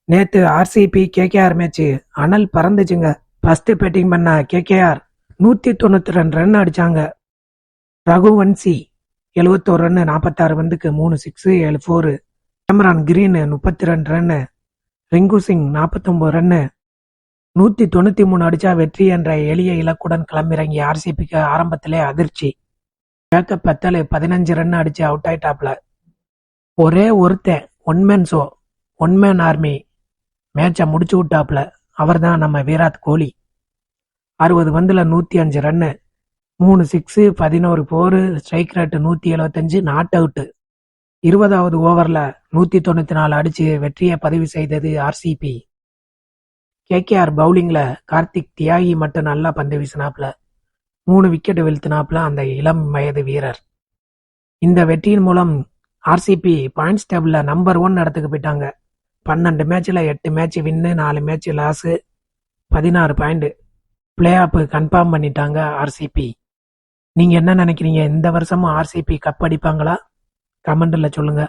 நேத்து RCB KKR match அனல் பறந்துச்சுங்க. ஃபர்ஸ்ட் பேட்டிங் பண்ண கேகேஆர் 192 ரன் அடிச்சாங்க. ரகுவன்சி 71 ரன் 46 பந்துக்கு 3 six 7 4. Cameron Green 32 run. Rinku Singh 49 run. 193 அடிச்சா வெற்றி என்ற எளிய இலக்குடன் களமிறங்கிய ஆர்சிபிக்கு ஆரம்பத்திலே அதிர்ச்சி. ஜேக்கப் பத்தல் 15 ரன் அடிச்சு அவுட் ஆயிட்டாப்ல. ஒரே ஒருத்தன் ஒன்மேன் ஷோ, ஒன்மேன் ஆர்மி மேட்சை முடிச்சு விட்டாப்ல. அவர் தான் நம்ம விராட் கோலி. 60 பந்துல 105 run, 3 six 11 4. Strike rate 175. Not out. 20வது ஓவர்ல 194 அடிச்சு வெற்றியை பதிவு செய்தது ஆர்சிபி. கேகேஆர் பவுலிங்ல கார்த்திக் தியாகி மட்டும் நல்லா பந்து வீசினாப்ல. 3 விக்கெட் வீழ்த்தினாப்ல அந்த இளம் வயது வீரர். இந்த வெற்றியின் மூலம் ஆர்சிபி பாயிண்ட்ஸ் டேபிள்ல நம்பர் 1 இடத்துக்கு போயிட்டாங்க. 12 மேட்ச்ல 8 match win, 4 match loss, 16 point. Playoff confirm பண்ணிட்டாங்க ஆர்சிபி. நீங்க என்ன நினைக்கிறீங்க? இந்த வருஷமும் ஆர்சிபி கப் அடிப்பாங்களா? கமெண்ட்ல சொல்லுங்க.